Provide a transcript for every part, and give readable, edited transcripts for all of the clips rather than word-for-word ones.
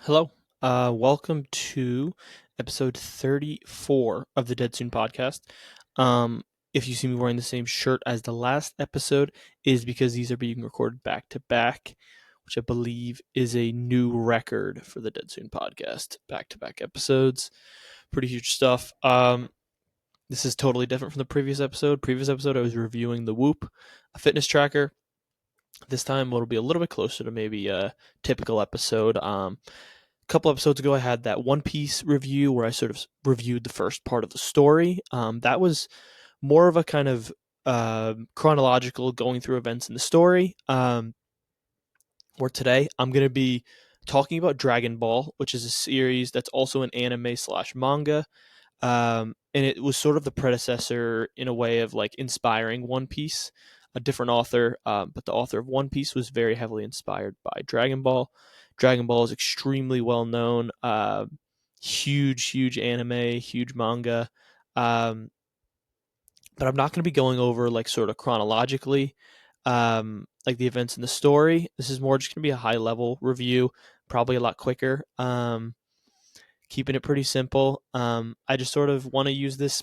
Hello. Welcome to episode 34 of the Dead Soon podcast. Um, if you see me wearing the same shirt as the last episode, is because these are being recorded back to back, which I believe is a new record for the Dead Soon podcast. Back to back episodes. Pretty huge stuff. This is totally different from the previous episode. Previous episode, I was reviewing the Whoop, a fitness tracker. This time, it'll be a little bit closer to maybe a typical episode. Couple episodes ago, I had that One Piece review where I sort of reviewed the first part of the story. That was more of a kind of chronological going through events in the story. Where today I'm going to be talking about Dragon Ball, which is a series that's also an anime slash manga. And it was sort of the predecessor in a way of like inspiring One Piece, a different author, but the author of One Piece was very heavily inspired by Dragon Ball. Dragon Ball is extremely well known, huge anime, huge manga. Um, but I'm not going to be going over like sort of chronologically, like the events in the story. This is more just going to be a high level review, probably a lot quicker. Keeping it pretty simple. I just sort of want to use this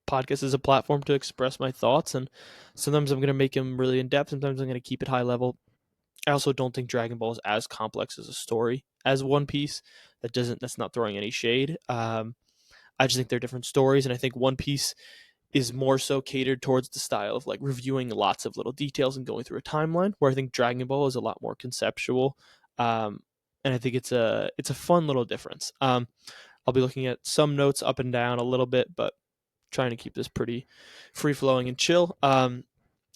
podcast as a platform to express my thoughts, and sometimes I'm going to make them really in depth. Sometimes I'm going to keep it high level. I also don't think Dragon Ball is as complex as a story as One Piece. That's not throwing any shade. I just think they're different stories, and I think One Piece is more so catered towards the style of like reviewing lots of little details and going through a timeline, where I think Dragon Ball is a lot more conceptual. Um, and I think it's a fun little difference. I'll be looking at some notes up and down a little bit, but trying to keep this pretty free flowing and chill.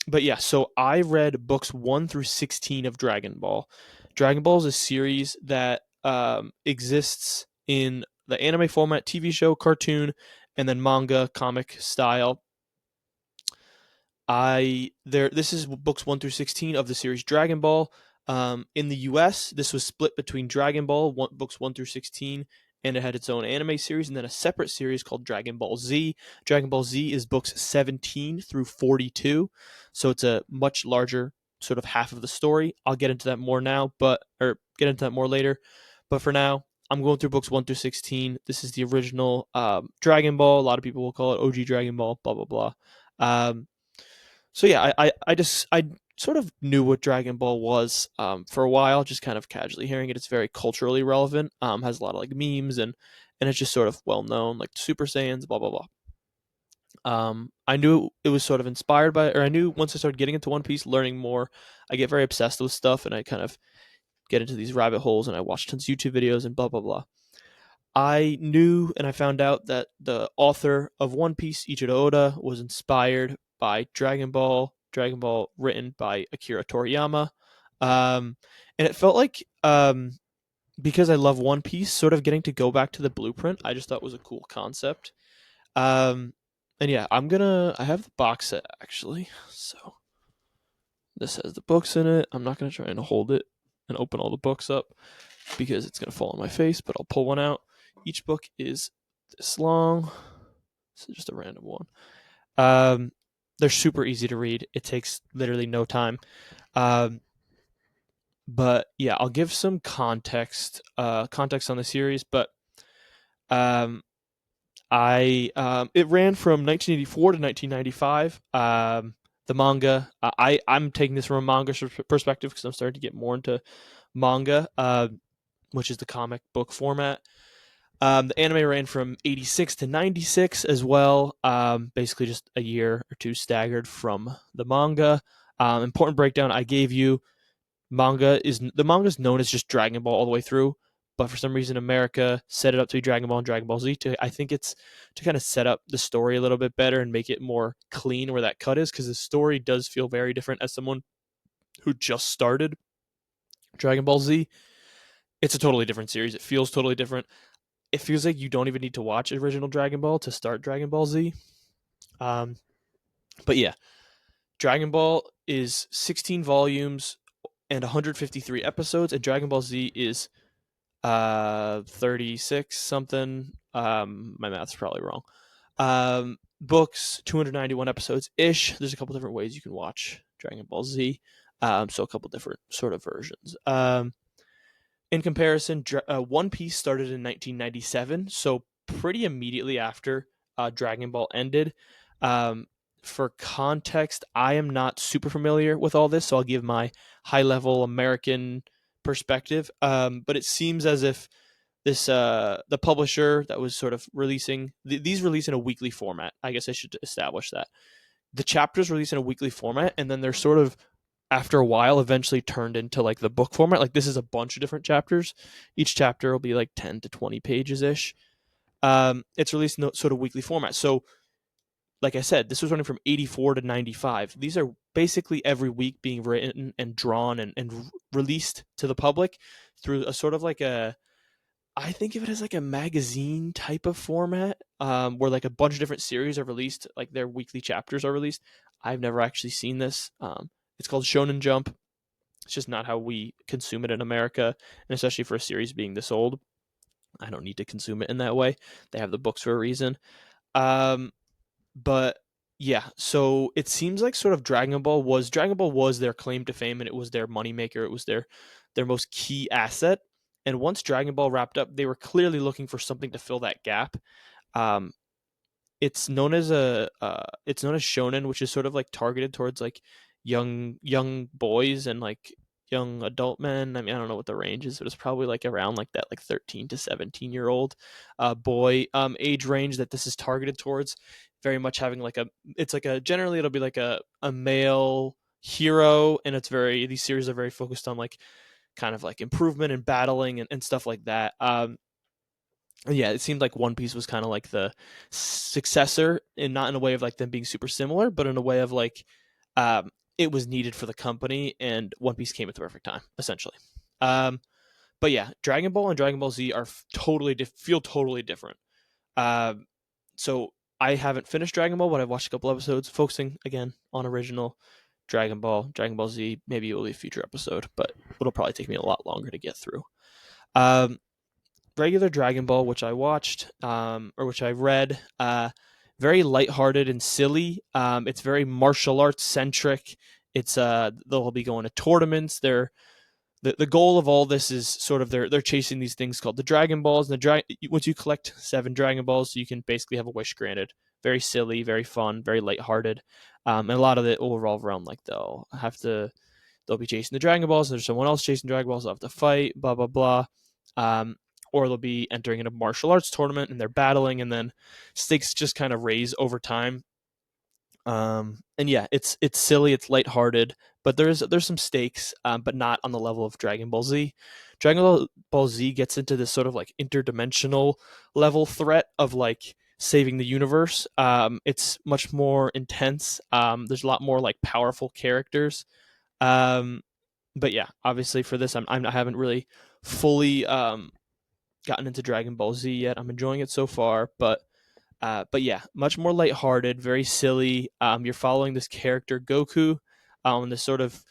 But yeah, so I read books 1 through 16 of Dragon Ball. Dragon Ball is a series that exists in the anime format, TV show, cartoon, and then manga, comic style. This is books 1 through 16 of the series Dragon Ball. In the US, this was split between Dragon Ball books 1 through 16, and it had its own anime series, and then a separate series called Dragon Ball Z. Dragon Ball Z is books 17 through 42, so it's a much larger sort of half of the story. I'll get into that more now, or get into that more later. But for now, I'm going through books 1 through 16. This is the original Dragon Ball. A lot of people will call it OG Dragon Ball. Blah blah blah. Um, so yeah, I sort of knew what Dragon Ball was for a while, just kind of casually hearing it. It's very culturally relevant. Has a lot of like memes and it's just sort of well known, like Super Saiyans, blah blah blah. I knew it was sort of inspired by, or I knew once I started getting into One Piece, learning more, I get very obsessed with stuff, and I kind of get into these rabbit holes, and I watch tons of YouTube videos and blah blah blah. I knew and I found out that the author of One Piece, Ichiro Oda, was inspired by Dragon Ball written by Akira Toriyama. And it felt like, because I love One Piece, sort of getting to go back to the blueprint, I just thought was a cool concept. Um, and yeah, I have the box set actually. So this has the books in it. I'm not gonna try and hold it and open all the books up because it's gonna fall on my face, but I'll pull one out. Each book is this long. This is just a random one. Um, they're super easy to read. It takes literally no time. Um, but yeah, I'll give some context on the series. But um, I it ran from 1984 to 1995. The manga, I'm taking this from a manga perspective because I'm starting to get more into manga, which is the comic book format. The anime ran from 86 to 96 as well, basically just a year or two staggered from the manga. Important breakdown I gave you: the manga is known as just Dragon Ball all the way through, but for some reason America set it up to be Dragon Ball and Dragon Ball Z. I think it's to kind of set up the story a little bit better and make it more clean where that cut is, because the story does feel very different as someone who just started Dragon Ball Z. It's a totally different series. It feels totally different. It feels like you don't even need to watch original Dragon Ball to start Dragon Ball Z. Um, but yeah, Dragon Ball is 16 volumes and 153 episodes, and Dragon Ball Z is 36 something. My math's probably wrong. Books 291 episodes ish. There's a couple different ways you can watch Dragon Ball Z. So a couple different sort of versions. In comparison, One Piece started in 1997, so pretty immediately after Dragon Ball ended. Um, for context, I am not super familiar with all this, so I'll give my high level American perspective. But it seems as if this the publisher that was sort of releasing these release in a weekly format. I guess I should establish that the chapters release in a weekly format, and then they're sort of after a while eventually turned into like the book format. Like this is a bunch of different chapters. Each chapter will be like 10 to 20 pages ish. It's released in sort of weekly format. So like I said, this was running from 84 to 95. These are basically every week being written and drawn and released to the public through a sort of like a, I think of it as like a magazine type of format, where like a bunch of different series are released, like their weekly chapters are released. I've never actually seen this. It's called Shonen Jump. It's just not how we consume it in America, and especially for a series being this old, I don't need to consume it in that way. They have the books for a reason. Um, but yeah, so it seems like sort of Dragon Ball was their claim to fame, and it was their moneymaker. It was their most key asset. And once Dragon Ball wrapped up, they were clearly looking for something to fill that gap. Um, it's known as shonen, which is sort of like targeted towards like young boys and like young adult men. I mean, I don't know what the range is, but it's probably like around like that like 13 to 17-year old boy age range that this is targeted towards. Very much having like a it's like a generally it'll be like a male hero, and it's very these series are very focused on like kind of like improvement and battling and stuff like that. Yeah, it seemed like One Piece was kind of like the successor, and not in a way of like them being super similar, but in a way of like it was needed for the company, and One Piece came at the perfect time, essentially. Um, but yeah, Dragon Ball and Dragon Ball Z are feel totally different. Um, so I haven't finished Dragon Ball, but I've watched a couple episodes, focusing again on original Dragon Ball Z. Maybe it will be a future episode, but it'll probably take me a lot longer to get through. Um, Regular Dragon Ball, which I watched, or which I read, very lighthearted and silly. It's very martial arts centric. It's they'll be going to tournaments. The goal of all this is sort of they're chasing these things called the Dragon Balls. And once you collect 7 Dragon Balls, you can basically have a wish granted. Very silly, very fun, very lighthearted, and a lot of it will revolve around like they'll be chasing the Dragon Balls. And there's someone else chasing Dragon Balls. They'll have to fight. Blah blah blah. Um, or they'll be entering in a martial arts tournament and they're battling, and then stakes just kind of raise over time. And yeah, it's silly, it's lighthearted, but there's some stakes, but not on the level of Dragon Ball Z. Ball Z gets into this sort of like interdimensional level threat of like saving the universe. It's much more intense. There's a lot more like powerful characters. Um, but yeah, obviously for this, I haven't really fully gotten into Dragon Ball Z yet. I'm enjoying it so far, but yeah, much more lighthearted, very silly. You're following this character Goku on this sort of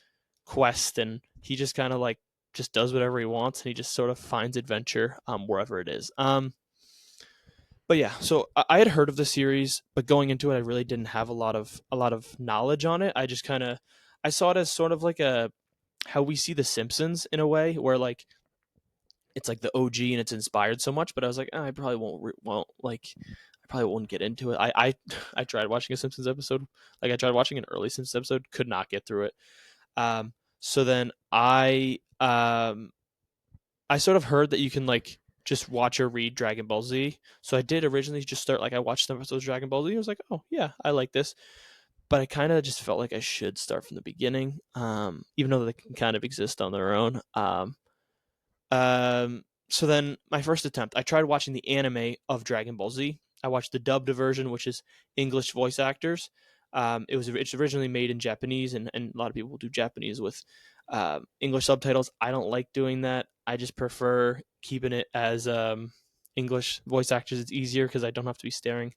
quest, and he just kind of like just does whatever he wants, and he just sort of finds adventure wherever it is. But yeah, so I had heard of the series, but going into it, I really didn't have a lot of knowledge on it. I just kind of I saw it as sort of like a how we see The Simpsons in a way, where like it's like the OG and it's inspired so much. But I was like, I probably won't like I probably won't get into it. I tried watching a Simpsons episode, like I tried watching an early Simpsons episode, could not get through it. So then I sort of heard that you can like just watch or read Dragon Ball Z. So I did originally just start like I watched some episodes of Dragon Ball Z. I was like, oh yeah, I like this. But I kind of just felt like I should start from the beginning, even though they can kind of exist on their own. So then my first attempt, I tried watching the anime of Dragon Ball Z. I watched the dubbed version, which is English voice actors. It's originally made in Japanese, and a lot of people do Japanese with English subtitles. I don't like doing that. I just prefer keeping it as English voice actors. It's easier because I don't have to be staring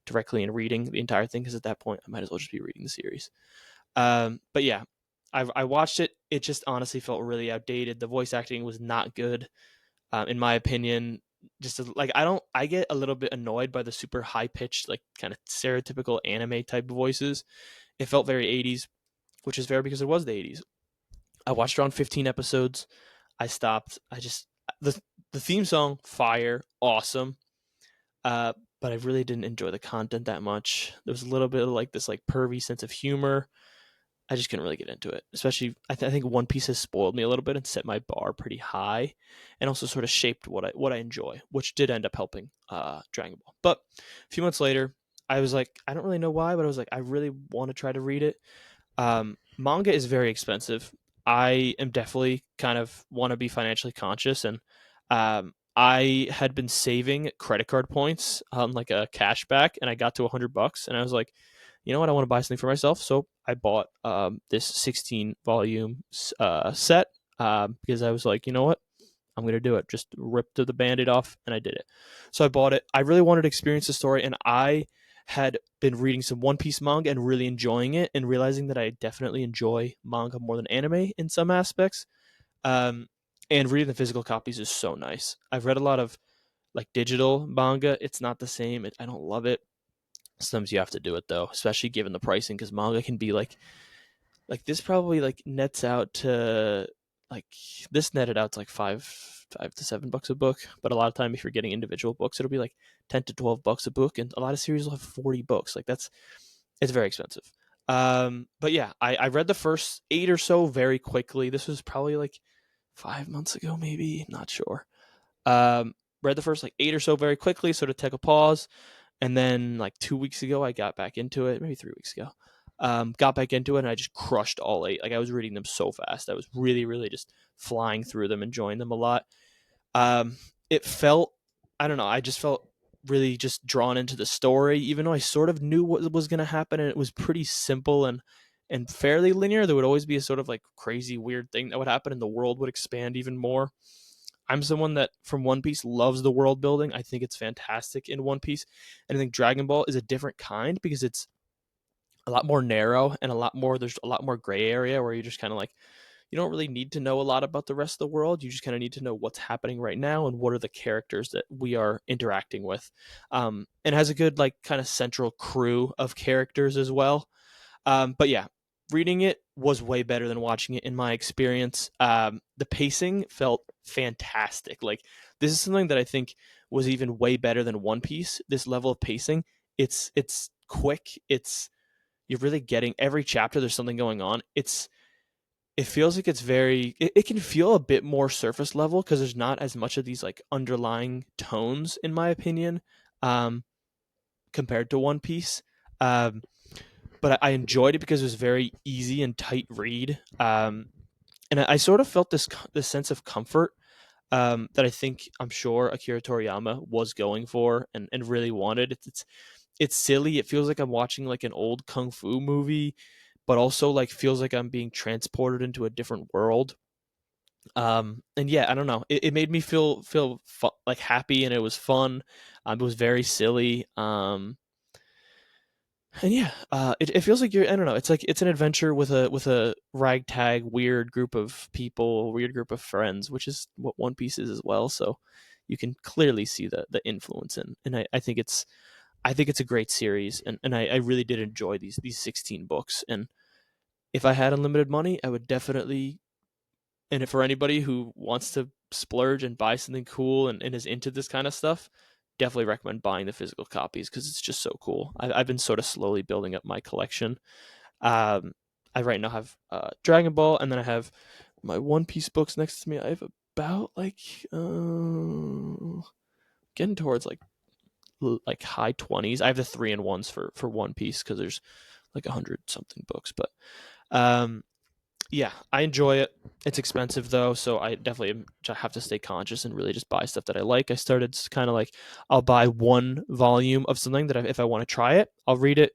directly and reading the entire thing. Because at that point, I might as well just be reading the series. But yeah, I watched it. It just honestly felt really outdated. The voice acting was not good, in my opinion. Like I get a little bit annoyed by the super high pitched, like kind of stereotypical anime type voices. It felt very 80s, which is fair because it was the 80s. I watched around 15 episodes. I stopped. I just the theme song, fire, awesome. Uh, but I really didn't enjoy the content that much. There was a little bit of like this like pervy sense of humor. I just couldn't really get into it. Especially, I think One Piece has spoiled me a little bit and set my bar pretty high, and also sort of shaped what I enjoy, which did end up helping Dragon Ball. But a few months later, I was like, I don't really know why, but I was like, I really want to try to read it. Manga is very expensive. I am definitely kind of want to be financially conscious, and I had been saving credit card points on like a cashback, and I got to $100, and I was like, you know what, I want to buy something for myself, so I bought this 16 volume set because I was like, you know what, I'm gonna do it. Just ripped the band-aid off, and I did it. So I bought it. I really wanted to experience the story, and I had been reading some One Piece manga and really enjoying it, and realizing that I definitely enjoy manga more than anime in some aspects. Um, and reading the physical copies is so nice. I've read a lot of like digital manga. It's not the same. I don't love it. Sometimes you have to do it though, especially given the pricing, because manga can be like this probably like nets out to like this netted out to like five to $7 a book. But a lot of time, if you're getting individual books, it'll be like $10 to $12 a book, and a lot of series will have 40 books. Like that's it's very expensive. But yeah, I read the first 8 or so very quickly. This was probably like 5 months ago, maybe, not sure. Read the first like 8 or so very quickly, sort of take a pause, and then like 2 weeks ago, I got back into it. Maybe 3 weeks ago, got back into it, and I just crushed all 8. Like I was reading them so fast. I was really, really just flying through them, enjoying them a lot. Um, it felt, I don't know, I just felt really just drawn into the story, even though I sort of knew what was going to happen, and it was pretty simple and fairly linear. There would always be a sort of like crazy, weird thing that would happen, and the world would expand even more. I'm someone that from One Piece loves the world building. I think it's fantastic in One Piece. And I think Dragon Ball is a different kind because it's a lot more narrow and there's a lot more gray area where you just kind of like, you don't really need to know a lot about the rest of the world. You just kind of need to know what's happening right now and what are the characters that we are interacting with. And has a good like kind of central crew of characters as well. But yeah, reading it was way better than watching it in my experience. The pacing felt fantastic. Like this is something that I think was even way better than One Piece. This level of pacing, it's quick. You're really getting every chapter. There's something going on. It feels like it's it can feel a bit more surface level because there's not as much of these like underlying tones, in my opinion, um, compared to One Piece. Um, but I enjoyed it because it was very easy and tight read. And I sort of felt this sense of comfort that I think I'm sure Akira Toriyama was going for and really wanted. It's silly. It feels like I'm watching like an old kung fu movie, but also like feels like I'm being transported into a different world. And yeah, I don't know. It made me like happy, and it was fun. It was very silly. And yeah, it feels like you're, I don't know, it's like it's an adventure with a ragtag weird group of people, weird group of friends, which is what One Piece is as well. So you can clearly see the influence and I think it's a great series, and I really did enjoy these 16 books. And if I had unlimited money, I would definitely, and if for anybody who wants to splurge and buy something cool and is into this kind of stuff, definitely recommend buying the physical copies because it's just so cool. I've been sort of slowly building up my collection. Um, I right now have Dragon Ball, and then I have my One Piece books next to me. I have about like getting towards like high 20s. I have the 3-in-1s for One Piece because there's like 100 something books, but um, yeah, I enjoy it. It's expensive though, so I definitely have to stay conscious and really just buy stuff that I like. I started kind of like I'll buy one volume of something that if I want to try it, I'll read it,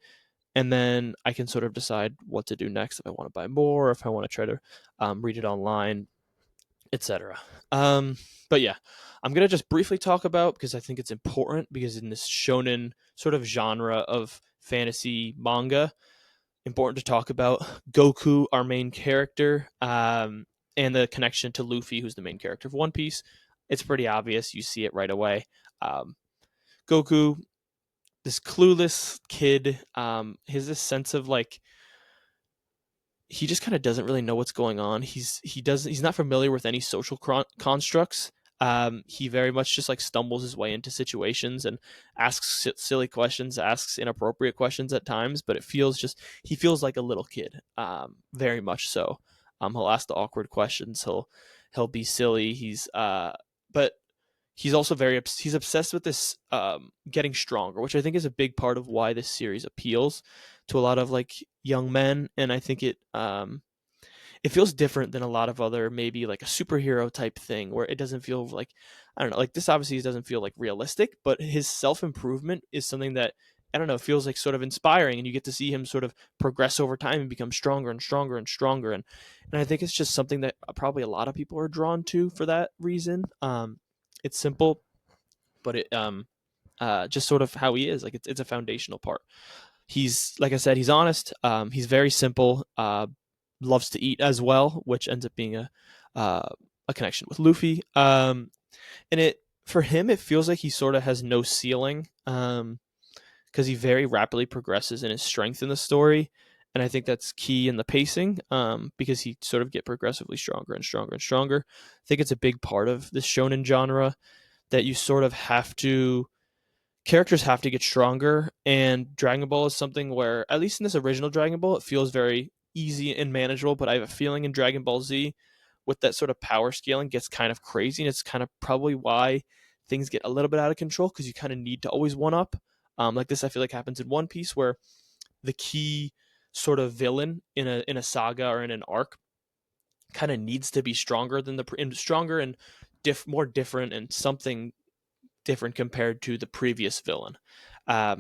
and then I can sort of decide what to do next if I want to buy more, or if I want to try to read it online, etc. But yeah, I'm gonna just briefly talk about because I think it's important because in this shonen sort of genre of fantasy manga, important to talk about Goku, our main character, and the connection to Luffy, who's the main character of One Piece. It's pretty obvious. You see it right away. Um, Goku, this clueless kid, has this sense of like he just kind of doesn't really know what's going on. He's not familiar with any social constructs. He very much just like stumbles his way into situations and asks silly questions, asks inappropriate questions at times, but it feels just he feels like a little kid, very much so. He'll ask the awkward questions. He'll be silly. But he's also he's obsessed with this getting stronger, which I think is a big part of why this series appeals to a lot of like young men, and I think it feels different than a lot of other maybe like a superhero type thing where it doesn't feel like I don't know, like this obviously doesn't feel like realistic, but his self-improvement is something that I don't know, feels like sort of inspiring, and you get to see him sort of progress over time and become stronger and stronger and stronger, and I think it's just something that probably a lot of people are drawn to for that reason. It's simple, but it just sort of how he is, like it's a foundational part. He's like I said, he's honest. He's very simple. Loves to eat as well, which ends up being a connection with Luffy. And it for him, it feels like he sort of has no ceiling, because he very rapidly progresses in his strength in the story, and I think that's key in the pacing, because he sort of get progressively stronger and stronger and stronger. I think it's a big part of this shonen genre that you sort of have to characters have to get stronger, and Dragon Ball is something where at least in this original Dragon Ball it feels very easy and manageable, but I have a feeling in Dragon Ball Z with that sort of power scaling gets kind of crazy, and it's kind of probably why things get a little bit out of control, because you kind of need to always one up. Like this I feel like happens in One Piece, where the key sort of villain in a saga or in an arc kind of needs to be stronger than stronger and more different and something different compared to the previous villain.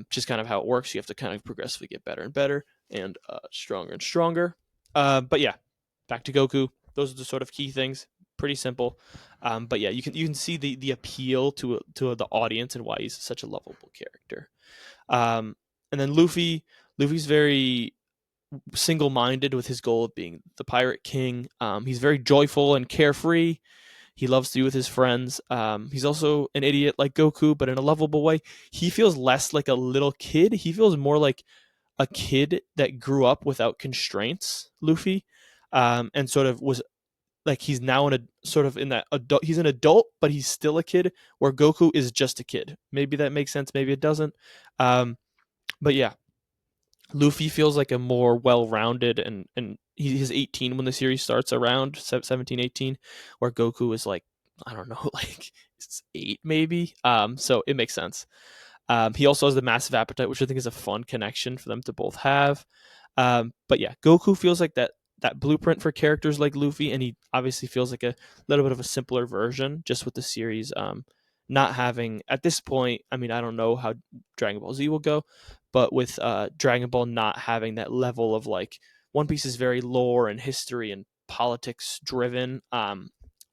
Just kind of how it works. You have to kind of progressively get better and better and stronger and stronger. But yeah, back to Goku. Those are the sort of key things. Pretty simple. But yeah, you can see the appeal to the audience and why he's such a lovable character. And then Luffy's very single minded with his goal of being the pirate king. He's very joyful and carefree. He loves to be with his friends. He's also an idiot like Goku, but in a lovable way. He feels less like a little kid. He feels more like a kid that grew up without constraints, Luffy, and sort of was like he's now in a sort of in that adult. He's an adult, but he's still a kid. Where Goku is just a kid. Maybe that makes sense. Maybe it doesn't. But yeah, Luffy feels like a more well-rounded, and he's 18 when the series starts, around 17, 18, where Goku is like, I don't know, like it's 8 maybe. So it makes sense. He also has the massive appetite, which I think is a fun connection for them to both have. But yeah, Goku feels like that blueprint for characters like Luffy, and he obviously feels like a little bit of a simpler version, just with the series not having at this point. I mean, I don't know how Dragon Ball Z will go, but with Dragon Ball not having that level of like One Piece is very lore and history and politics driven,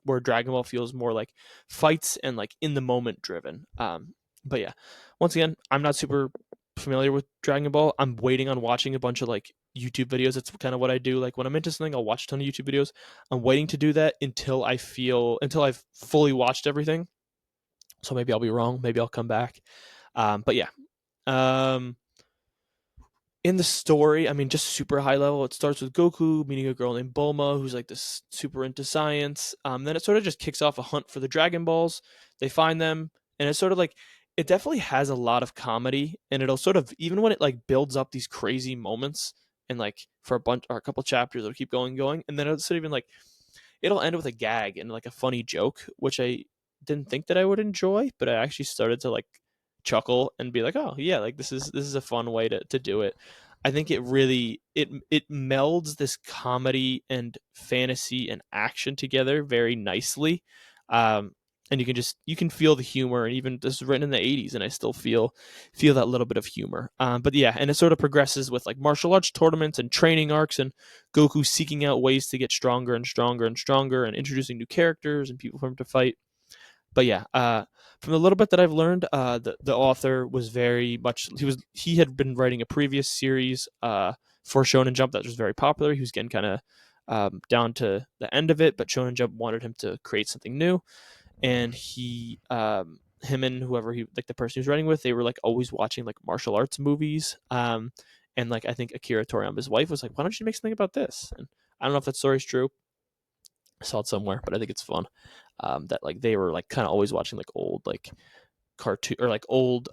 where Dragon Ball feels more like fights and like in the moment driven. But yeah, once again, I'm not super familiar with Dragon Ball. I'm waiting on watching a bunch of like YouTube videos. That's kind of what I do. Like when I'm into something, I'll watch a ton of YouTube videos. I'm waiting to do that until I've fully watched everything. So maybe I'll be wrong. Maybe I'll come back. But yeah. Um, in the story, I mean, just super high level. It starts with Goku meeting a girl named Bulma, who's like this super into science. Then it sort of just kicks off a hunt for the Dragon Balls. They find them, and it's sort of like it definitely has a lot of comedy, and it'll sort of even when it like builds up these crazy moments, and like for a bunch or a couple chapters, it'll keep going, and then it's sort of even like it'll end with a gag and like a funny joke, which I didn't think that I would enjoy, but I actually started to like chuckle and be like, oh yeah, like this is a fun way to do it. I think it really it melds this comedy and fantasy and action together very nicely. And you can feel the humor, and even this was written in the 80s and I still feel that little bit of humor. But yeah, and it sort of progresses with like martial arts tournaments and training arcs, and Goku seeking out ways to get stronger and stronger and stronger, and introducing new characters and people for him to fight. But yeah, from the little bit that I've learned, the author was very much he had been writing a previous series for Shonen Jump that was very popular. He was getting kind of down to the end of it, but Shonen Jump wanted him to create something new, and him and whoever he like the person he was writing with, they were like always watching like martial arts movies. And like I think Akira Toriyama's wife was like, "Why don't you make something about this?" And I don't know if that story's true. I saw it somewhere, but I think it's fun. that like they were like kind of always watching like old like cartoon or like old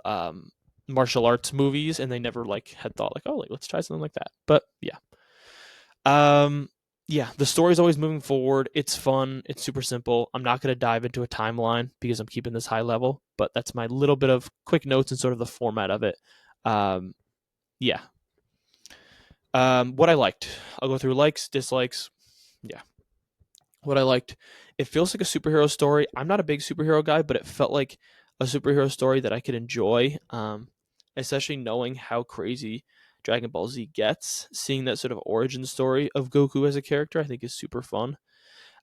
martial arts movies, and they never like had thought like, oh, like let's try something like that. But yeah. Um yeah, the story's always moving forward. It's fun. It's super simple. I'm not going to dive into a timeline because I'm keeping this high level, but that's my little bit of quick notes and sort of the format of it. Um yeah. What I liked. I'll go through likes, dislikes. Yeah. What I liked. It feels like a superhero story. I'm not a big superhero guy, but it felt like a superhero story that I could enjoy. Especially knowing how crazy Dragon Ball Z gets. Seeing that sort of origin story of Goku as a character, I think is super fun.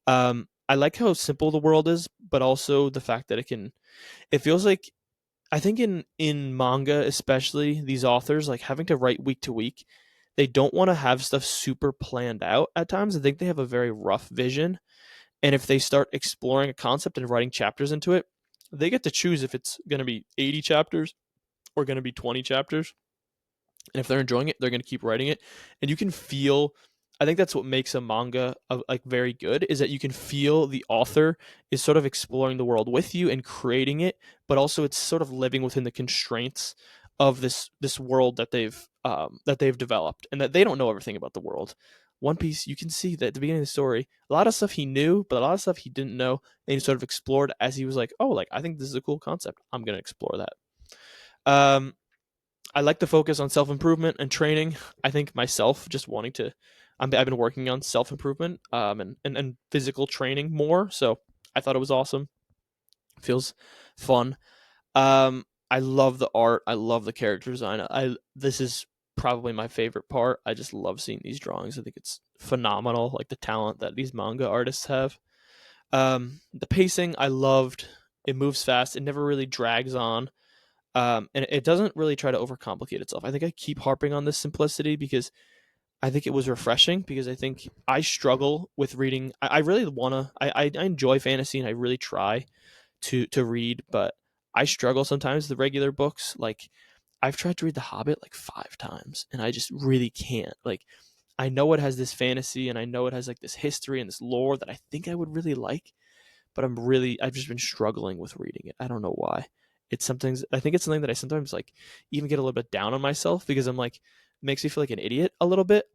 I like how simple the world is, but also the fact that it can. It feels like I think in manga especially these authors like having to write week to week. They don't want to have stuff super planned out at times. I think they have a very rough vision, and if they start exploring a concept and writing chapters into it, they get to choose if it's going to be 80 chapters or going to be 20 chapters. And if they're enjoying it, they're going to keep writing it. And you can feel, I think that's what makes a manga like very good, is that you can feel the author is sort of exploring the world with you and creating it, but also it's sort of living within the constraints of this world that they've developed, and that they don't know everything about the world. One Piece, you can see that at the beginning of the story, a lot of stuff he knew, but a lot of stuff he didn't know, and he sort of explored as he was like, oh, like I think this is a cool concept. I'm gonna explore that. Um, I like the focus on self improvement and training. I think myself just wanting to, I've been working on self improvement and physical training more. So I thought it was awesome. Feels fun. I love the art. I love the character design. This is probably my favorite part. I just love seeing these drawings. I think it's phenomenal. Like the talent that these manga artists have. The pacing I loved. It moves fast. It never really drags on. And it doesn't really try to overcomplicate itself. I think I keep harping on this simplicity because I think it was refreshing, because I think I struggle with reading. I really wanna. I enjoy fantasy and I really try to read, but I struggle sometimes with the regular books. Like I've tried to read The Hobbit like 5 times and I just really can't. Like I know it has this fantasy and I know it has like this history and this lore that I think I would really like, but I've just been struggling with reading it. I don't know why. It's sometimes I think it's something that I sometimes like even get a little bit down on myself because I'm like it makes me feel like an idiot a little bit.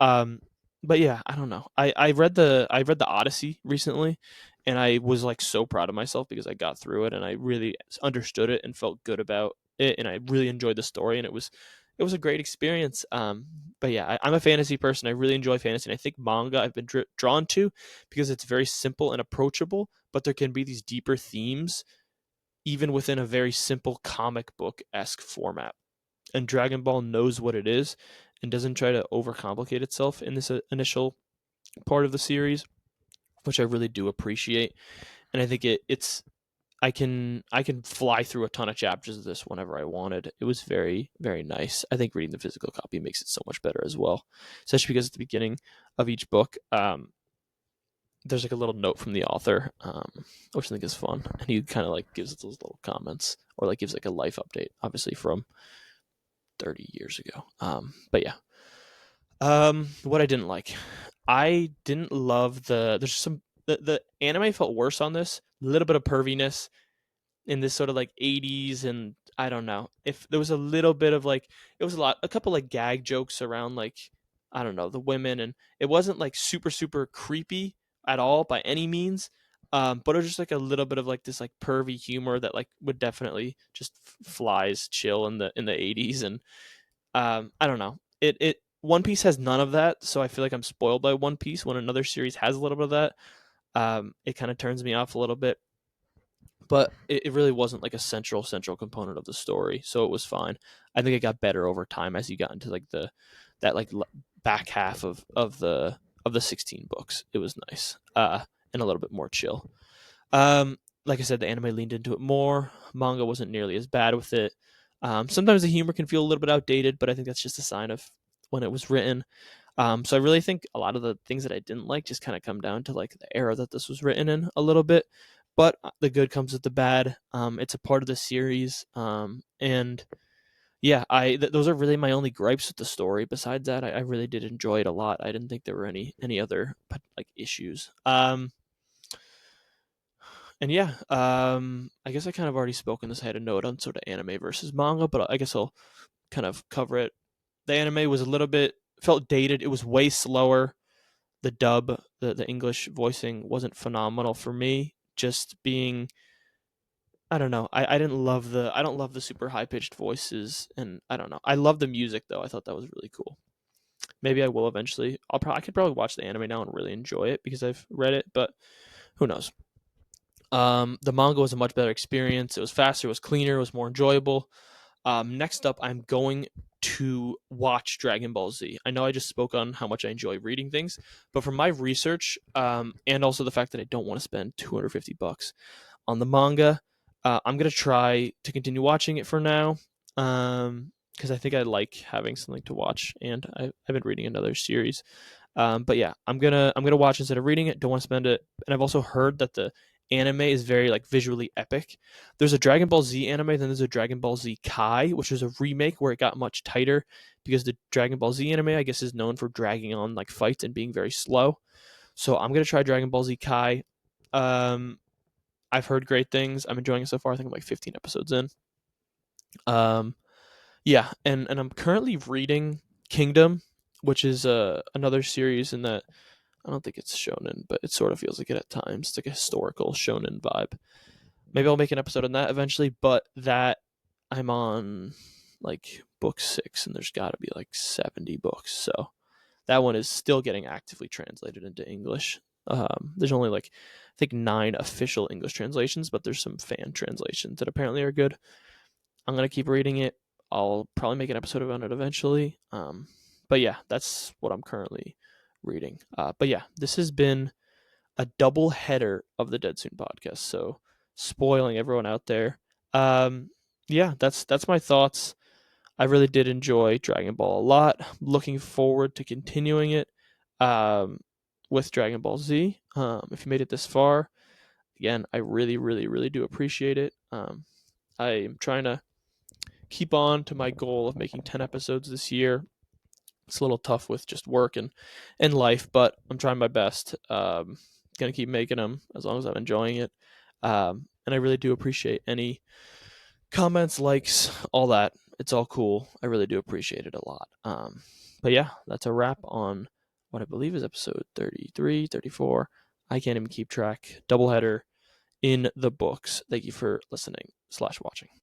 But yeah, I don't know. I read the Odyssey recently, and I was like so proud of myself because I got through it and I really understood it and felt good about it, and I really enjoyed the story, and it was a great experience. But yeah, I'm a fantasy person. I really enjoy fantasy, and I think manga I've been drawn to because it's very simple and approachable, but there can be these deeper themes even within a very simple comic book esque format. And Dragon Ball knows what it is and doesn't try to overcomplicate itself in this initial part of the series, which I really do appreciate. And I think it's I can fly through a ton of chapters of this whenever I wanted. It was very very nice. I think reading the physical copy makes it so much better as well, especially because at the beginning of each book, there's like a little note from the author, which I think is fun, and he kind of like gives those little comments or like gives like a life update, obviously from 30 years ago. But yeah, what I didn't like, I didn't love there's some the anime felt worse on this, a little bit of perviness in this sort of like 80s, and I don't know if there was a little bit of like it was a couple like gag jokes around like I don't know the women, and it wasn't like super super creepy at all by any means. But it was just like a little bit of like this like pervy humor that like would definitely just flies chill in the 80s. And I don't know, it One Piece has none of that, so I feel like I'm spoiled by One Piece when another series has a little bit of that. It kind of turns me off a little bit, but it really wasn't like a central component of the story, so it was fine. I think it got better over time as you got into like the that like back half of the 16 books. It was nice, and a little bit more chill. Like I said, the anime leaned into it more. Manga wasn't nearly as bad with it. Sometimes the humor can feel a little bit outdated, but I think that's just a sign of when it was written. So I really think a lot of the things that I didn't like just kind of come down to like the era that this was written in a little bit. But the good comes with the bad. It's a part of the series, and yeah, those are really my only gripes with the story. Besides that, I really did enjoy it a lot. I didn't think there were any other like issues. And yeah, I guess I kind of already spoken this. I had a note on sort of anime versus manga, but I guess I'll kind of cover it. The anime was a little bit felt dated. It was way slower. The dub, the English voicing wasn't phenomenal for me. Just being, I don't know. I didn't love I don't love the super high pitched voices, and I don't know. I love the music though. I thought that was really cool. Maybe I will eventually. I could probably watch the anime now and really enjoy it because I've read it, but who knows? The manga was a much better experience. It was faster, it was cleaner, it was more enjoyable. Next up, I'm going to watch Dragon Ball Z. I know I just spoke on how much I enjoy reading things, but from my research, and also the fact that I don't want to spend $250 on the manga, I'm gonna try to continue watching it for now, because I think I like having something to watch, and I've been reading another series. But yeah, I'm gonna watch instead of reading it. Don't want to spend it. And I've also heard that the anime is very like visually epic. There's a Dragon Ball Z anime, then there's a Dragon Ball Z Kai, which is a remake where it got much tighter because the Dragon Ball Z anime, I guess, is known for dragging on like fights and being very slow. So I'm gonna try Dragon Ball Z Kai. Um, I've heard great things. I'm enjoying it so far. I think I'm like 15 episodes in. Um, yeah, and I'm currently reading Kingdom, which is another series in that I don't think it's shonen, but it sort of feels like it at times. It's like a historical shonen vibe. Maybe I'll make an episode on that eventually, but that I'm on like book 6 and there's got to be like 70 books. So that one is still getting actively translated into English. There's only like I think 9 official English translations, but there's some fan translations that apparently are good. I'm going to keep reading it. I'll probably make an episode on it eventually. But yeah, that's what I'm currently reading. But yeah, this has been a double header of the Dead Soon podcast. So spoiling everyone out there. Yeah, that's my thoughts. I really did enjoy Dragon Ball a lot. Looking forward to continuing it um, with Dragon Ball Z. If you made it this far, again, I really, really, really do appreciate it. I'm trying to keep on to my goal of making 10 episodes this year. It's a little tough with just work and life, but I'm trying my best. Gonna keep making them as long as I'm enjoying it. And I really do appreciate any comments, likes, all that. It's all cool. I really do appreciate it a lot. But yeah, that's a wrap on what I believe is episode 33, 34. I can't even keep track. Doubleheader in the books. Thank you for listening/watching.